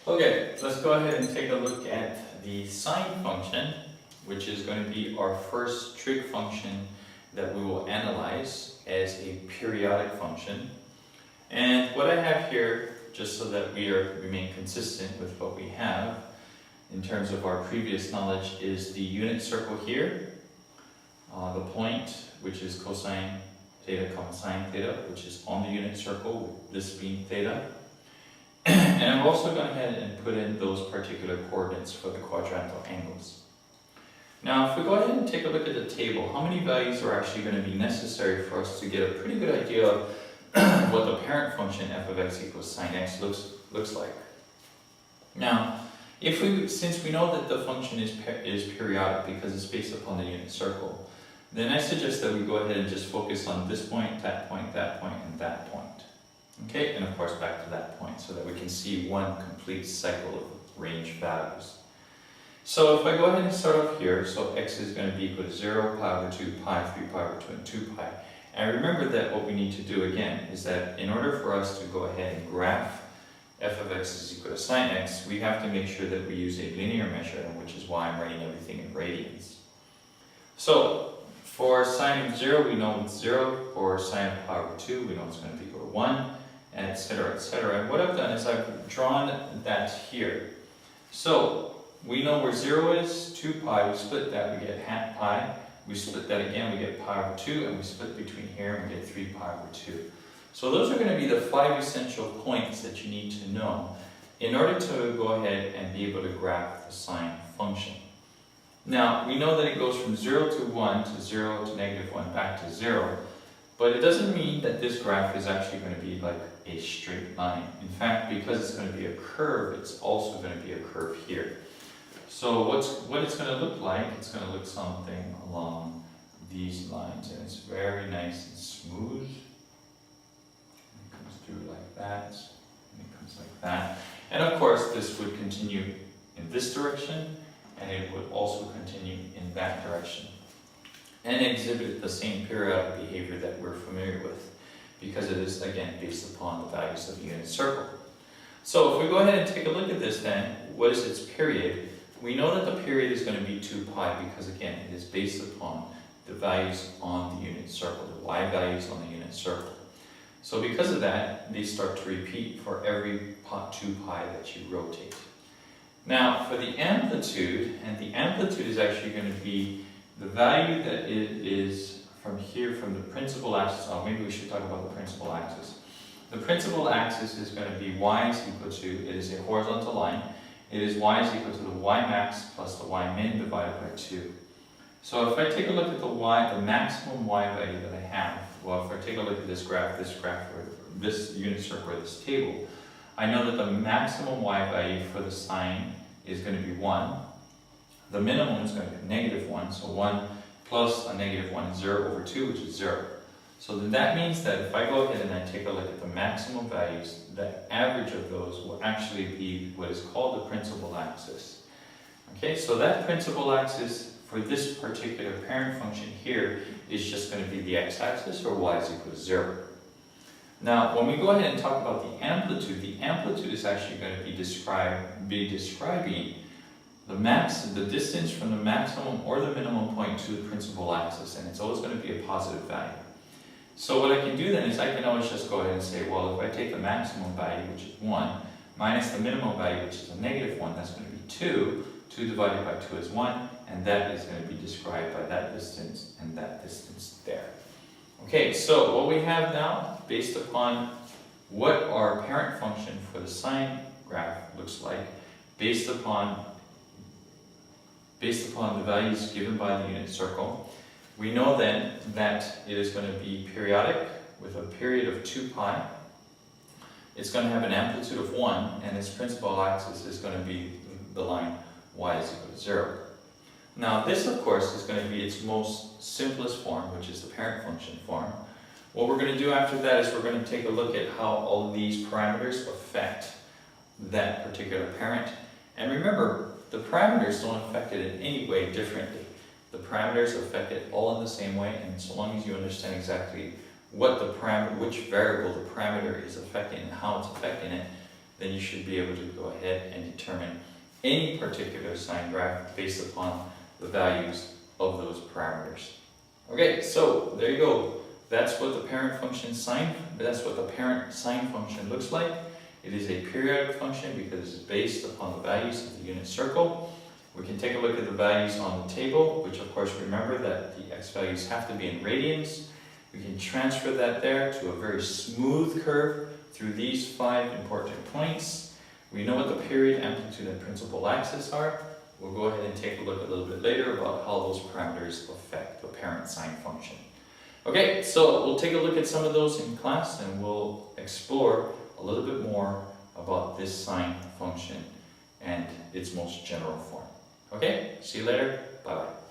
Okay, let's go ahead and take a look at the sine function, which is going to be our first trig function that we will analyze as a periodic function. And what I have here, just so that we remain consistent with what we have in terms of our previous knowledge, is the unit circle here, the point, which is cosine theta comma sine theta, which is on the unit circle, this being theta. And I'm also going ahead and put in those particular coordinates for the quadrantal angles. Now, if we go ahead and take a look at the table, how many values are actually going to be necessary for us to get a pretty good idea of what the parent function f of x equals sine x looks like? Now, since we know that the function is periodic because it's based upon the unit circle, then I suggest that we go ahead and just focus on this point, that point, that point, and that point. Okay, and of course back to that point so that we can see one complete cycle of range values. So if I go ahead and start off here, so x is going to be equal to 0, pi over 2, pi, 3 pi over 2, and 2 pi. And remember that what we need to do again is that in order for us to go ahead and graph f of x is equal to sine x, we have to make sure that we use a linear measure, which is why I'm writing everything in radians. So for sine of 0, we know it's 0. For sine of pi over 2, we know it's going to be equal to 1. Etc., etc. And what I've done is I've drawn that here. So we know where 0 is, 2 pi, we split that, we get half pi. We split that again, we get pi over 2, and we split between here and we get 3 pi over 2. So those are going to be the 5 essential points that you need to know in order to go ahead and be able to graph the sine function. Now, we know that it goes from 0 to 1 to 0 to negative 1 back to 0. But it doesn't mean that this graph is actually going to be like a straight line. In fact, because it's going to be a curve, it's also going to be a curve here. So what it's going to look like, it's going to look something along these lines. And it's very nice and smooth. It comes through like that, and it comes like that. And of course, this would continue in this direction, and it would also continue in that direction, and exhibit the same periodic behavior that we're familiar with, because it is, again, based upon the values of the unit circle. So if we go ahead and take a look at this then, what is its period? We know that the period is going to be 2 pi because, again, it is based upon the values on the unit circle, the y values on the unit circle. So because of that, they start to repeat for every 2 pi that you rotate. Now, for the amplitude, and the amplitude is actually going to be the value that it is from here, from the principal axis. Oh, maybe we should talk about the principal axis. The principal axis is going to be y is equal to, it is a horizontal line, it is y is equal to the y max plus the y min divided by 2. So if I take a look at the maximum y value that I have, well, if I take a look at this graph, or this unit circle, or this table, I know that the maximum y value for the sine is going to be 1. The minimum is going to be negative 1, so 1 plus a negative 1 is 0 over 2, which is 0. So then that means that if I go ahead and I take a look at the maximum values, the average of those will actually be what is called the principal axis. Okay, so that principal axis for this particular parent function here is just going to be the x-axis, or y is equal to 0. Now, when we go ahead and talk about the amplitude is actually going to be describing the distance from the maximum or the minimum point to the principal axis, and it's always going to be a positive value. So what I can do then is I can always just go ahead and say, well, if I take the maximum value, which is 1, minus the minimum value, which is a negative 1, that's going to be 2. 2 divided by 2 is 1, and that is going to be described by that distance and that distance there. Okay, so what we have now, based upon what our parent function for the sine graph looks like, based upon the values given by the unit circle, we know then that it is going to be periodic with a period of 2 pi. It's going to have an amplitude of 1, and its principal axis is going to be the line y is equal to 0. Now this, of course, is going to be its most simplest form, which is the parent function form. What we're going to do after that is we're going to take a look at how all of these parameters affect that particular parent. And remember, the parameters don't affect it in any way differently. The parameters affect it all in the same way, and so long as you understand exactly what the parameter, which variable the parameter is affecting and how it's affecting it, then you should be able to go ahead and determine any particular sine graph based upon the values of those parameters. Okay, so there you go. That's what the parent sine function looks like. It is a periodic function because it's based upon the values of the unit circle. We can take a look at the values on the table, which of course remember that the x values have to be in radians. We can transfer that there to a very smooth curve through these 5 important points. We know what the period, amplitude, and principal axis are. We'll go ahead and take a look a little bit later about how those parameters affect the parent sine function. Okay, so we'll take a look at some of those in class and we'll explore a little bit more about this sine function and its most general form. Okay, see you later. Bye-bye.